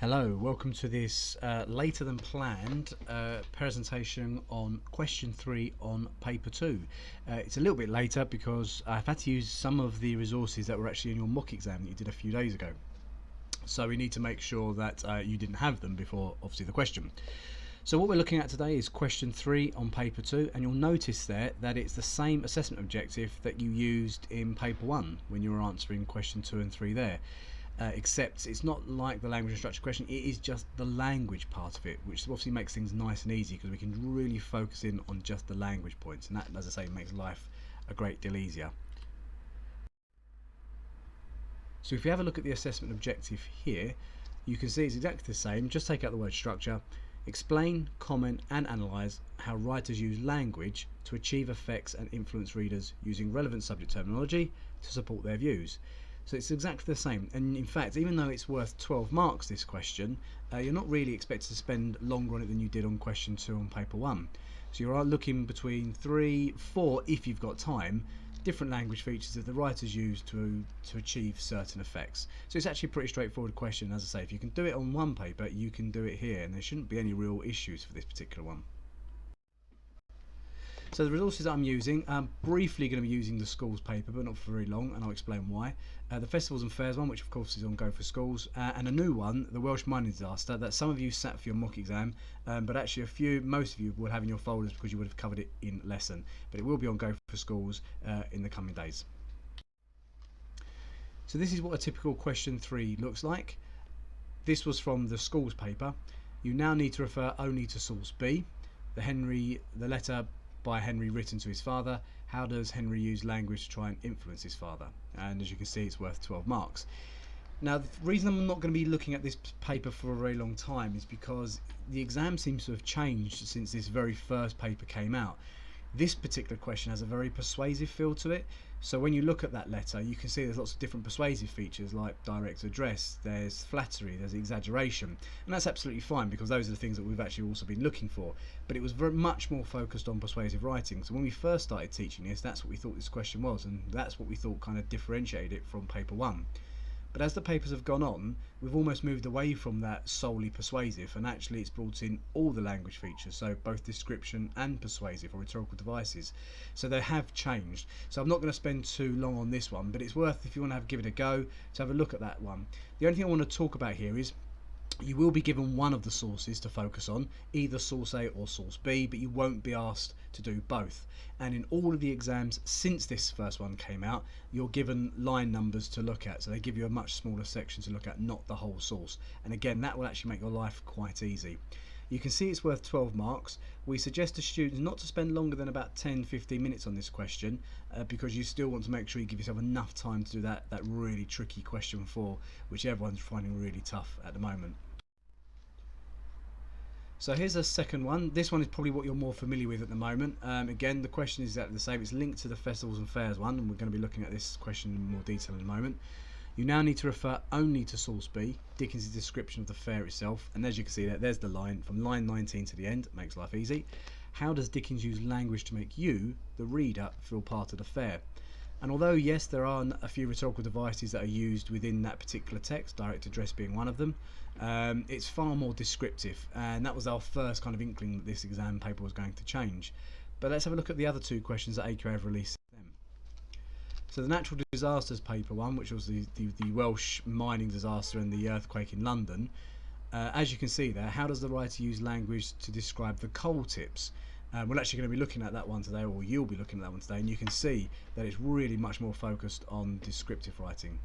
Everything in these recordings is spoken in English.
Hello, welcome to this later than planned presentation on question 3 on paper 2. It's a little bit later because I've had to use some of the resources that were actually in your mock exam that you did a few days ago. So we need to make sure that you didn't have them before obviously the question. So what we're looking at today is question 3 on paper 2, and you'll notice there that it's the same assessment objective that you used in paper 1 when you were answering question 2 and 3 there. Except it's not like the language and structure question, it is just the language part of it, which obviously makes things nice and easy because we can really focus in on just the language points, and that, as I say, makes life a great deal easier. So if you have a look at the assessment objective here, you can see it's exactly the same. Just take out the word structure. Explain, comment and analyse how writers use language to achieve effects and influence readers using relevant subject terminology to support their views. So it's exactly the same, and in fact, even though it's worth 12 marks, this question, you're not really expected to spend longer on it than you did on question 2 on paper 1. So you're looking between 3, 4, if you've got time, different language features that the writers use to achieve certain effects. So it's actually a pretty straightforward question. As I say, if you can do it on one paper, you can do it here, and there shouldn't be any real issues for this particular one. So the resources that I'm using, I'm briefly going to be using the schools paper, but not for very long, and I'll explain why. The festivals and fairs one, which of course is on Go for Schools, and a new one, the Welsh mining disaster, that some of you sat for your mock exam, but actually most of you will have in your folders because you would have covered it in lesson. But it will be on Go for Schools in the coming days. So this is what a typical question 3 looks like. This was from the schools paper. You now need to refer only to source B, the letter by Henry written to his father. How does Henry use language to try and influence his father? And as you can see, it's worth 12 marks. Now, the reason I'm not going to be looking at this paper for a very long time is because the exam seems to have changed since this very first paper came out. This particular question has a very persuasive feel to it. So when you look at that letter, you can see there's lots of different persuasive features like direct address, there's flattery, there's exaggeration, and that's absolutely fine because those are the things that we've actually also been looking for. But it was very much more focused on persuasive writing. So when we first started teaching this, that's what we thought this question was, and that's what we thought kind of differentiated it from paper 1. But as the papers have gone on, we've almost moved away from that solely persuasive, and actually it's brought in all the language features, so both description and persuasive or rhetorical devices. So they have changed. So I'm not going to spend too long on this one, but it's worth, if you want to give it a go, to have a look at that one. The only thing I want to talk about here is you will be given one of the sources to focus on, either source A or source B, but you won't be asked to do both. And in all of the exams since this first one came out, you're given line numbers to look at, so they give you a much smaller section to look at, not the whole source. And again, that will actually make your life quite easy. You can see it's worth 12 marks. We suggest to students not to spend longer than about 10-15 minutes on this question because you still want to make sure you give yourself enough time to do that really tricky question 4, which everyone's finding really tough at the moment. So here's a second one. This one is probably what you're more familiar with at the moment. Again, the question is exactly the same. It's linked to the festivals and fairs one, and we're going to be looking at this question in more detail in a moment. You now need to refer only to source B, Dickens' description of the fair itself, and as you can see there's the line from line 19 to the end. It makes life easy. How does Dickens use language to make you, the reader, feel part of the fair? And although yes, there are a few rhetorical devices that are used within that particular text, direct address being one of them, it's far more descriptive, and that was our first kind of inkling that this exam paper was going to change. But let's have a look at the other 2 questions that AQA have released them. So the natural disasters paper 1, which was the Welsh mining disaster and the earthquake in London, as you can see there, how does the writer use language to describe the coal tips? We're actually going to be looking at that one today, or you'll be looking at that one today, and you can see that it's really much more focused on descriptive writing.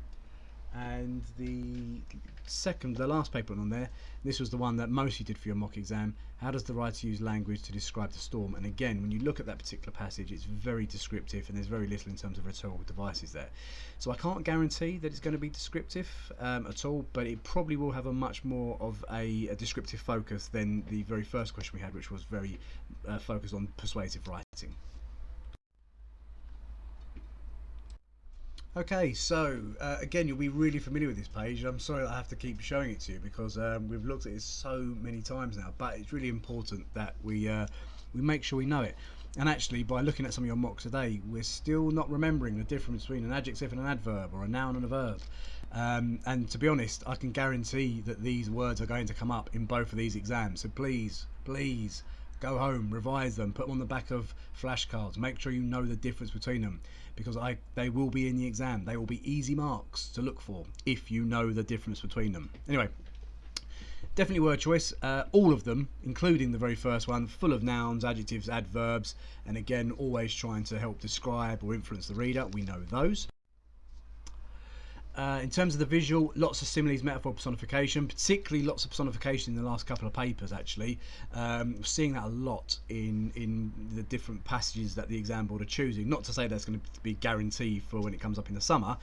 And the last paper on there, this was the one that most you did for your mock exam. How does the writer use language to describe the storm? And again, when you look at that particular passage, it's very descriptive, and there's very little in terms of rhetorical devices there. So I can't guarantee that it's going to be descriptive at all, but it probably will have a much more of a descriptive focus than the very first question we had, which was very focused on persuasive writing. Okay, so again, you'll be really familiar with this page. I'm sorry that I have to keep showing it to you because we've looked at it so many times now, but it's really important that we make sure we know it. And actually, by looking at some of your mocks today, we're still not remembering the difference between an adjective and an adverb, or a noun and a verb. And to be honest, I can guarantee that these words are going to come up in both of these exams. So please, please, go home, revise them, put them on the back of flashcards, make sure you know the difference between them, because they will be in the exam. They will be easy marks to look for if you know the difference between them. Anyway, definitely word choice, all of them, including the very first one, full of nouns, adjectives, adverbs, and again, always trying to help describe or influence the reader. We know those. In terms of the visual, lots of similes, metaphor, personification, particularly lots of personification in the last couple of papers actually. Seeing that a lot in the different passages that the exam board are choosing. Not to say that's going to be guaranteed for when it comes up in the summer,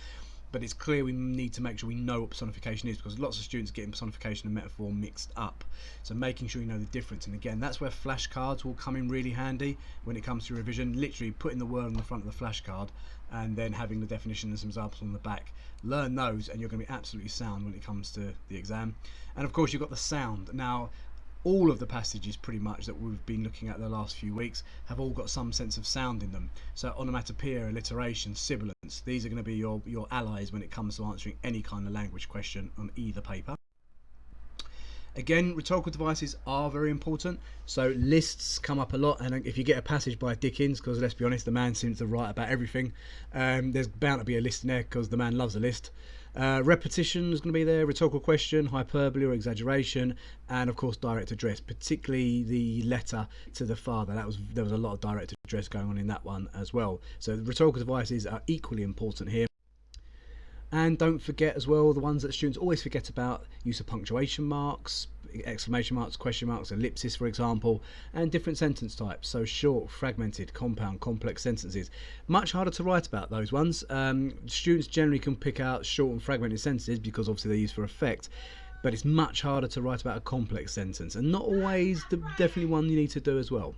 but it's clear we need to make sure we know what personification is, because lots of students are getting personification and metaphor mixed up. So making sure you know the difference, and again, that's where flashcards will come in really handy when it comes to revision. Literally putting the word on the front of the flashcard and then having the definition and some examples on the back. Learn those and you're going to be absolutely sound when it comes to the exam. And of course you've got the sound. Now, all of the passages pretty much that we've been looking at the last few weeks have all got some sense of sound in them. So onomatopoeia, alliteration, sibilance, these are going to be your allies when it comes to answering any kind of language question on either paper. Again, rhetorical devices are very important. So lists come up a lot, and if you get a passage by Dickens, because let's be honest, the man seems to write about everything, there's bound to be a list in there because the man loves a list. Repetition is going to be there, rhetorical question, hyperbole or exaggeration, and of course direct address, particularly the letter to the father. There was a lot of direct address going on in that one as well. So the rhetorical devices are equally important here. And don't forget as well the ones that students always forget about: use of punctuation marks, exclamation marks, question marks, ellipsis for example, and different sentence types. So short, fragmented, compound, complex sentences. Much harder to write about those ones. Students generally can pick out short and fragmented sentences because obviously they're used for effect, but it's much harder to write about a complex sentence, and not always definitely one you need to do as well.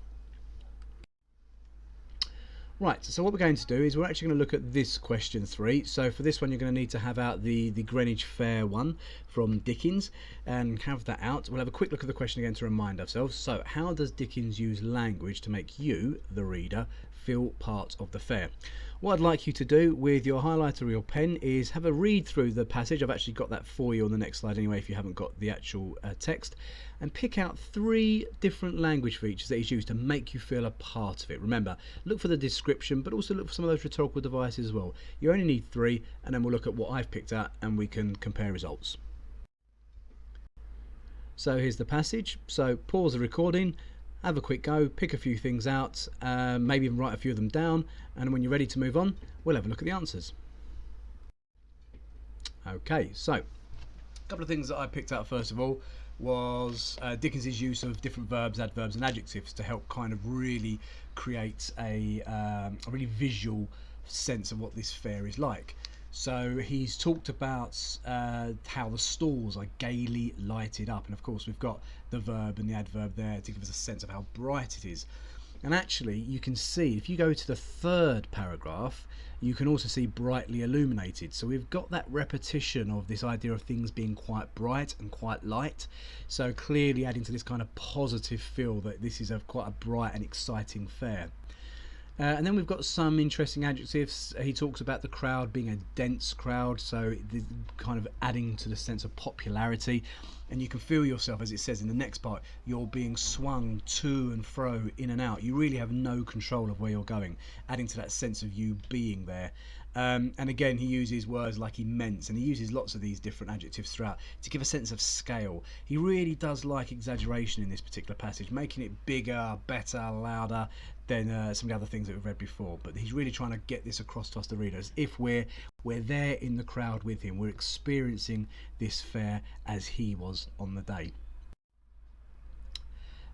Right, so what we're going to do is we're actually going to look at this question 3. So for this one you're going to need to have out the Greenwich Fair one from Dickens, and have that out. We'll have a quick look at the question again to remind ourselves. So how does Dickens use language to make you, the reader, feel part of the fair? What I'd like you to do with your highlighter or your pen is have a read through the passage. I've actually got that for you on the next slide anyway if you haven't got the actual text, and pick out 3 different language features that he's used to make you feel a part of it. Remember, look for the description, but also look for some of those rhetorical devices as well. You only need 3, and then we'll look at what I've picked out and we can compare results. So here's the passage. So pause the recording, have a quick go, pick a few things out, maybe even write a few of them down, and when you're ready to move on, we'll have a look at the answers. Okay, so a couple of things that I picked out first of all was Dickens's use of different verbs, adverbs and adjectives to help kind of really create a really visual sense of what this fair is like. So he's talked about how the stalls are gaily lighted up, and of course we've got the verb and the adverb there to give us a sense of how bright it is. And actually you can see, if you go to the 3rd paragraph, you can also see brightly illuminated. So we've got that repetition of this idea of things being quite bright and quite light, so clearly adding to this kind of positive feel that this is quite a bright and exciting fair. And then we've got some interesting adjectives. He talks about the crowd being a dense crowd, so kind of adding to the sense of popularity. And you can feel yourself, as it says in the next part, you're being swung to and fro, in and out. You really have no control of where you're going, adding to that sense of you being there. And again, he uses words like immense, and he uses lots of these different adjectives throughout to give a sense of scale. He really does like exaggeration in this particular passage, making it bigger, better, louder than some of the other things that we've read before. But he's really trying to get this across to us, the readers, if we're there in the crowd with him. We're experiencing this fair as he was on the day.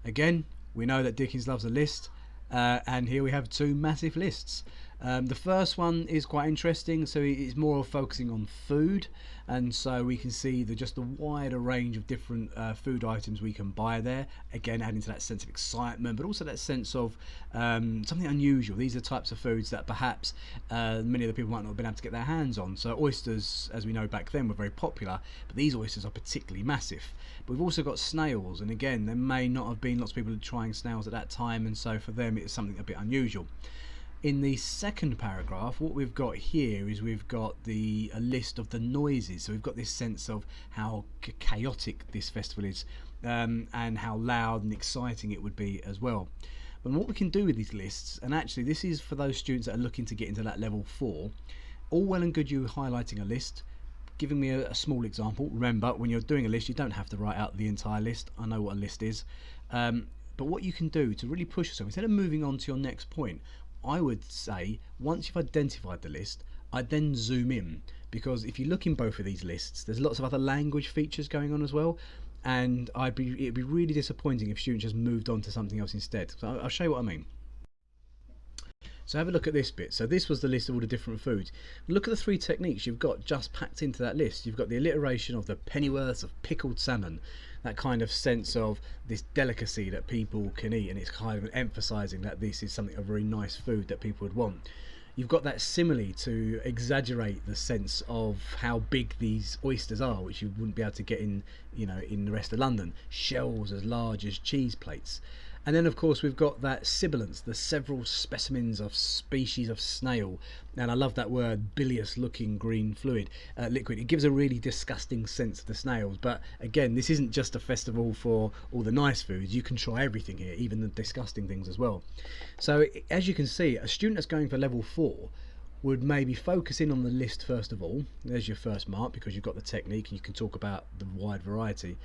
Again, we know that Dickens loves a list, and here we have 2 massive lists. The first one is quite interesting, so it's more focusing on food, and so we can see just the wider range of different food items we can buy there. Again, adding to that sense of excitement, but also that sense of something unusual. These are types of foods that perhaps many of the people might not have been able to get their hands on. So oysters, as we know back then, were very popular, but these oysters are particularly massive. But we've also got snails, and again, there may not have been lots of people trying snails at that time, and so for them it's something a bit unusual. In the second paragraph, what we've got here is we've got a list of the noises. So we've got this sense of how chaotic this festival is, and how loud and exciting it would be as well. But what we can do with these lists, and actually this is for those students that are looking to get into that level 4, all well and good you highlighting a list, giving me a small example. Remember, when you're doing a list, you don't have to write out the entire list. I know what a list is. But what you can do to really push yourself, instead of moving on to your next point, I would say once you've identified the list, I'd then zoom in, because if you look in both of these lists, there's lots of other language features going on as well, and it'd be really disappointing if students just moved on to something else instead. So I'll show you what I mean. So have a look at this bit. So this was the list of all the different foods. Look at the 3 techniques you've got just packed into that list. You've got the alliteration of the pennyworths of pickled salmon, that kind of sense of this delicacy that people can eat, and it's kind of emphasising that this is something, a very nice food that people would want. You've got that simile to exaggerate the sense of how big these oysters are, which you wouldn't be able to get in the rest of London. Shells as large as cheese plates. And then of course we've got that sibilance, the several specimens of species of snail, and I love that word, bilious looking green liquid. It gives a really disgusting sense of the snails, but again, this isn't just a festival for all the nice foods. You can try everything here, even the disgusting things as well. So as you can see, a student that's going for level 4 would maybe focus in on the list first of all. There's your first mark, because you've got the technique and you can talk about the wide variety.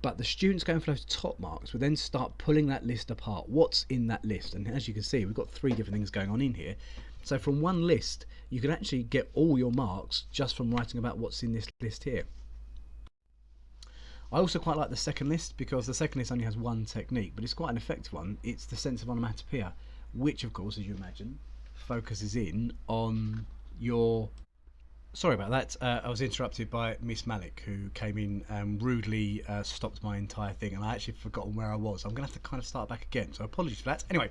But the students going for those top marks will then start pulling that list apart. What's in that list? And as you can see, we've got 3 different things going on in here. So from one list, you can actually get all your marks just from writing about what's in this list here. I also quite like the second list, because the second list only has 1 technique, but it's quite an effective one. It's the sense of onomatopoeia, which of course, as you imagine, focuses in on your... Sorry about that, I was interrupted by Miss Malik, who came in and rudely stopped my entire thing, and I actually forgotten where I was. I'm going to have to kind of start back again, so apologies for that. Anyway,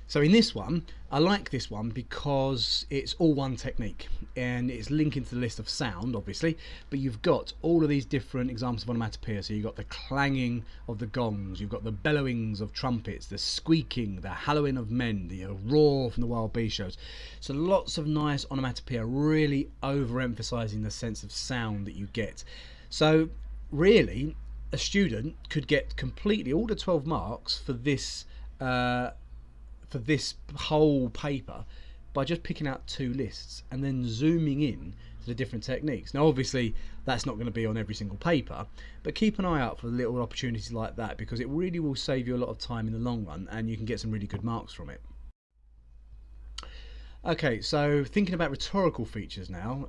so in this one, I like this one because it's all 1 technique, and it's linking to the list of sound, obviously, but you've got all of these different examples of onomatopoeia. So you've got the clanging of the gongs, you've got the bellowings of trumpets, the squeaking, the hallowing of men, the roar from the Wild Bee shows. So lots of nice onomatopoeia, really overemphasizing the sense of sound that you get. So really, a student could get completely all the 12 marks for this whole paper by just picking out 2 lists and then zooming in to the different techniques. Now obviously that's not going to be on every single paper, but keep an eye out for little opportunities like that, because it really will save you a lot of time in the long run, and you can get some really good marks from it. Okay, so thinking about rhetorical features now,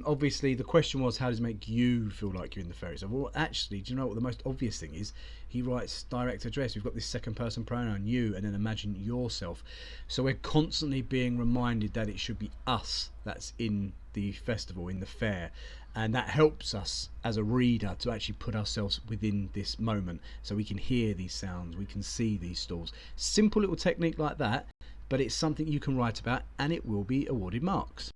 obviously the question was, how does it make you feel like you're in the fairy? So, well, actually, do you know what the most obvious thing is? He writes direct address. We've got this second person pronoun, you, and then imagine yourself. So we're constantly being reminded that it should be us that's in the festival, in the fair. And that helps us as a reader to actually put ourselves within this moment, so we can hear these sounds, we can see these stalls. Simple little technique like that, but it's something you can write about, and it will be awarded marks.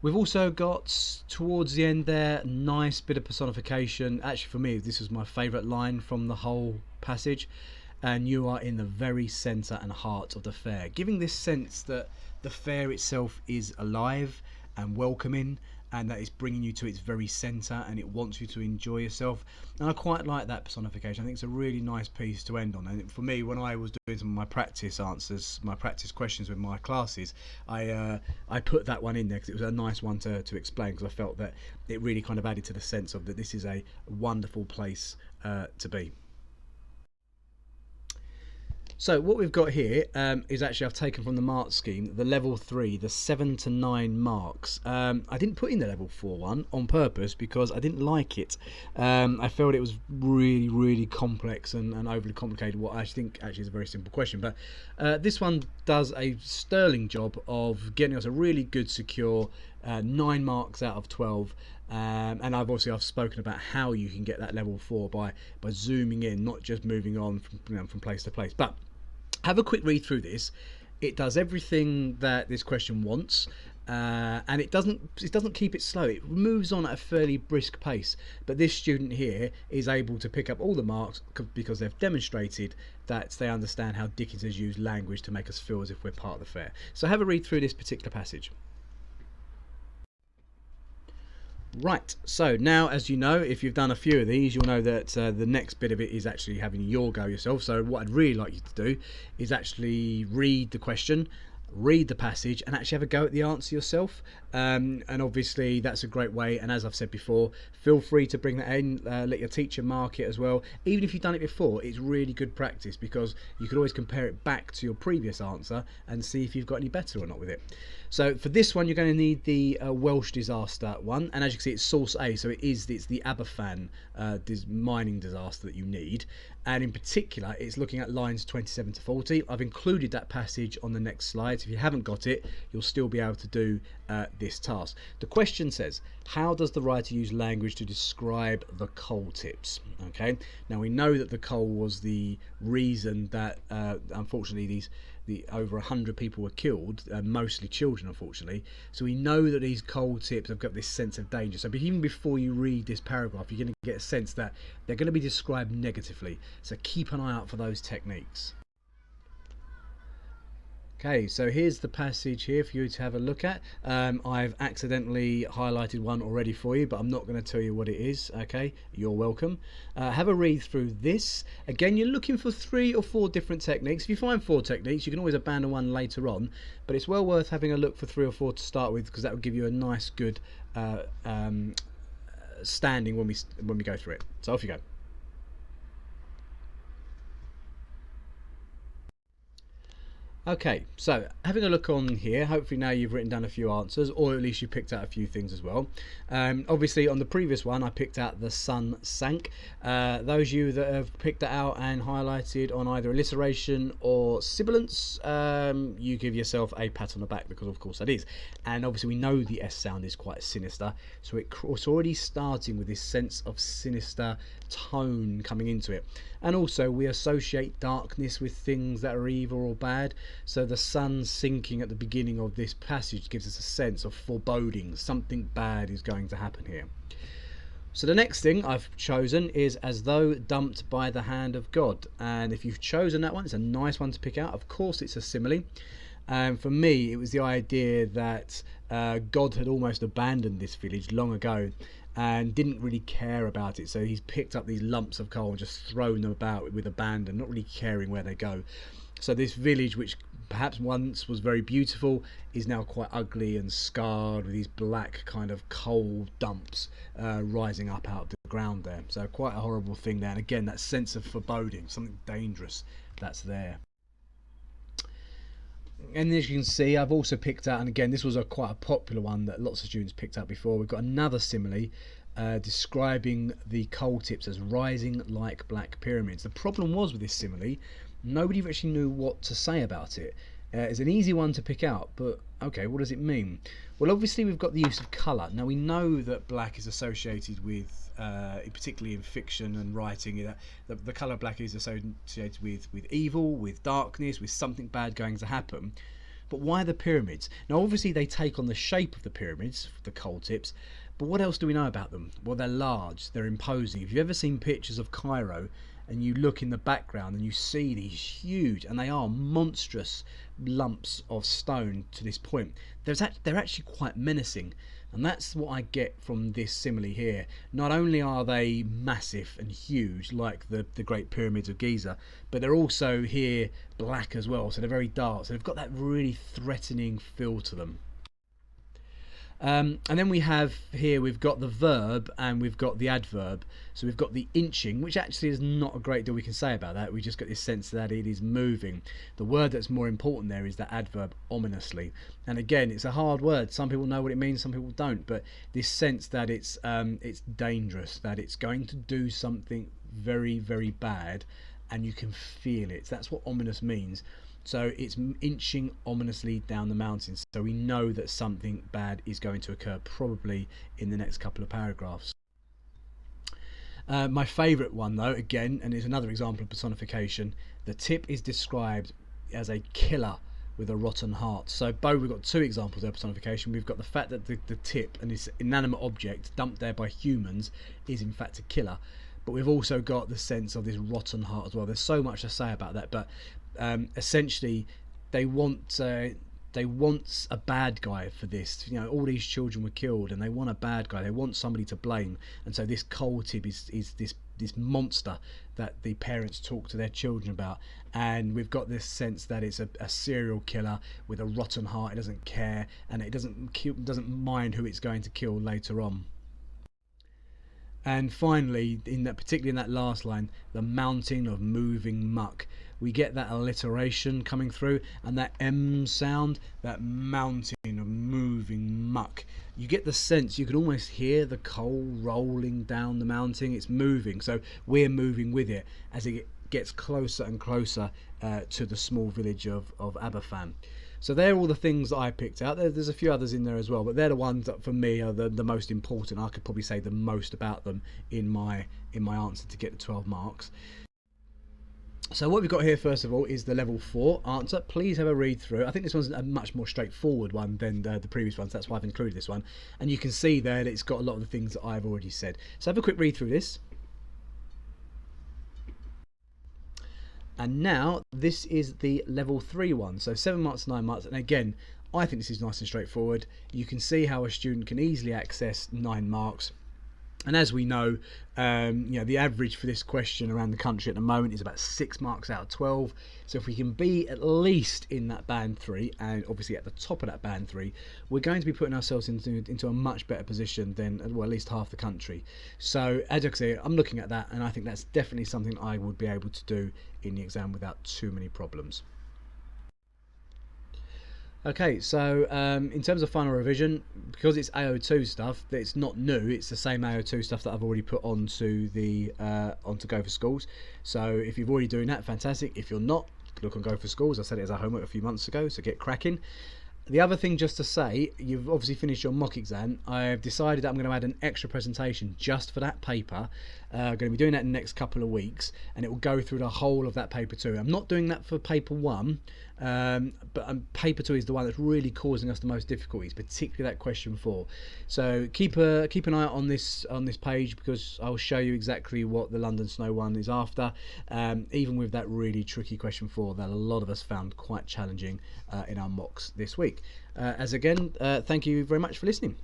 We've also got, towards the end there, nice bit of personification. Actually, for me, this was my favourite line from the whole passage. And you are in the very centre and heart of the fair, giving this sense that the fair itself is alive and welcoming, and that it's bringing you to its very centre, and it wants you to enjoy yourself. And I quite like that personification. I think it's a really nice piece to end on. And for me, when I was doing some of my practice answers, my practice questions with my classes, I put that one in there because it was a nice one to explain, because I felt that it really kind of added to the sense of that this is a wonderful place to be. So what we've got here is actually, I've taken from the mark scheme, the level 3, the 7 to 9 marks. I didn't put in the level 4 one on purpose because I didn't like it. I felt it was really complex and overly complicated, what I think actually is a very simple question. But this one does a sterling job of getting us a really good, secure 9 marks out of 12. And I've spoken about how you can get that level 4 by zooming in, not just moving on from place to place. But have a quick read through this. It does everything that this question wants, and it doesn't keep it slow. It moves on at a fairly brisk pace. But this student here is able to pick up all the marks because they've demonstrated that they understand how Dickens has used language to make us feel as if we're part of the fair. So have a read through this particular passage. Right, so now, as you know, if you've done a few of these, you'll know that the next bit of it is actually having your go yourself. So what I'd really like you to do is actually read the question, read the passage, and actually have a go at the answer yourself. And obviously that's a great way, and as I've said before, feel free to bring that in, let your teacher mark it as well. Even if you've done it before, it's really good practice, because you could always compare it back to your previous answer and see if you've got any better or not with it. So for this one, you're going to need the Welsh disaster one, and as you can see, it's source A, so it's the Aberfan mining disaster that you need, and in particular it's looking at lines 27 to 40. I've included that passage on the next slide, so if you haven't got it, you'll still be able to do this task. The question says, how does the writer use language to describe the coal tips? Okay, now we know that the coal was the reason that unfortunately over 100 people were killed, mostly children, unfortunately. So we know that these coal tips have got this sense of danger. So even before you read this paragraph, you're going to get a sense that they're going to be described negatively. So keep an eye out for those techniques. Okay, so here's the passage here for you to have a look at. I've accidentally highlighted one already for you, but I'm not going to tell you what it is. Okay, you're welcome. Have a read through this. Again, you're looking for 3 or 4 different techniques. If you find 4 techniques, you can always abandon one later on, but it's well worth having a look for 3 or 4 to start with, because that will give you a nice, good standing when we go through it. So off you go. Okay, so having a look on here, hopefully now you've written down a few answers, or at least you picked out a few things as well. Obviously on the previous one I picked out the sun sank. Those of you that have picked that out and highlighted on either alliteration or sibilance, you give yourself a pat on the back, because of course that is. And obviously we know the S sound is quite sinister, so it's already starting with this sense of sinister tone coming into it. And also we associate darkness with things that are evil or bad, so the sun sinking at the beginning of this passage gives us a sense of foreboding. Something bad is going to happen here. So the next thing I've chosen is as though dumped by the hand of God, and if you've chosen that one, it's a nice one to pick out. Of course it's a simile. For me, it was the idea that God had almost abandoned this village long ago and didn't really care about it, so he's picked up these lumps of coal and just thrown them about with abandon, not really caring where they go. So this village, which perhaps once was very beautiful, is now quite ugly and scarred with these black kind of coal dumps rising up out of the ground there. So quite a horrible thing there, and again that sense of foreboding, something dangerous that's there. And as you can see, I've also picked out, and again this was quite a popular one that lots of students picked out before, we've got another simile describing the coal tips as rising like black pyramids. The problem was with this simile, nobody actually knew what to say about it. It's an easy one to pick out, but okay, what does it mean? Well, obviously we've got the use of colour. Now we know that black is associated with, particularly in fiction and writing, the colour black is associated with evil, with darkness, with something bad going to happen. But why the pyramids? Now obviously they take on the shape of the pyramids, the coal tips, but what else do we know about them? Well, they're large, they're imposing. If you've ever seen pictures of Cairo and you look in the background and you see these huge, and they are monstrous lumps of stone to this point, they're actually quite menacing. And that's what I get from this simile here. Not only are they massive and huge like the Great Pyramids of Giza, but they're also here black as well, so they're very dark, so they've got that really threatening feel to them. And then we have here, we've got the verb and we've got the adverb. So we've got the inching, which actually is not a great deal we can say about that. We just get this sense that it is moving. The word that's more important there is the adverb ominously. And again, it's a hard word. Some people know what it means, some people don't. But this sense that it's dangerous, that it's going to do something very, very bad, and you can feel it. That's what ominous means. So it's inching ominously down the mountain. So we know that something bad is going to occur, probably in the next couple of paragraphs. My favourite one, though, again, and it's another example of personification, the tip is described as a killer with a rotten heart. So, Bo, we've got two examples of personification. We've got the fact that the tip and this inanimate object dumped there by humans is in fact a killer. But we've also got the sense of this rotten heart as well. There's so much to say about that, but essentially they want a bad guy for this. You know, all these children were killed, and they want a bad guy. They want somebody to blame, and so this coal tip is this monster that the parents talk to their children about. And we've got this sense that it's a serial killer with a rotten heart. It doesn't care, and it doesn't mind who it's going to kill later on. And finally, particularly in that last line, the mountain of moving muck, we get that alliteration coming through, and that M sound, that mountain of moving muck. You get the sense, you can almost hear the coal rolling down the mountain. It's moving, so we're moving with it as it gets closer and closer to the small village of Aberfan. So they're all the things that I picked out. There's a few others in there as well, but they're the ones that for me are the most important. I could probably say the most about them in my answer to get the 12 marks. So what we've got here first of all is the level 4 answer. Please have a read through. I think this one's a much more straightforward one than the previous ones. That's why I've included this one. And you can see there that it's got a lot of the things that I've already said. So have a quick read through this. And now this is the level 3 one. So 7 marks, 9 marks. And again, I think this is nice and straightforward. You can see how a student can easily access 9 marks. And as we know, the average for this question around the country at the moment is about 6 marks out of 12. So if we can be at least in that band 3, and obviously at the top of that band 3, we're going to be putting ourselves into a much better position than, well, at least half the country. So as I say, I'm looking at that, and I think that's definitely something I would be able to do in the exam without too many problems. Okay, so in terms of final revision, because it's AO2 stuff, it's not new. It's the same AO2 stuff that I've already put onto Go for Schools. So if you're already doing that, fantastic. If you're not, look on Go for Schools. I said it as a homework a few months ago, so get cracking. The other thing just to say, you've obviously finished your mock exam. I've decided that I'm going to add an extra presentation just for that paper. I'm going to be doing that in the next couple of weeks, and it will go through the whole of that paper too. I'm not doing that for paper 1, but paper 2 is the one that's really causing us the most difficulties, particularly that question 4. So keep an eye out on this page, because I'll show you exactly what the London Snow one is after, even with that really tricky question 4 that a lot of us found quite challenging in our mocks this week. Thank you very much for listening.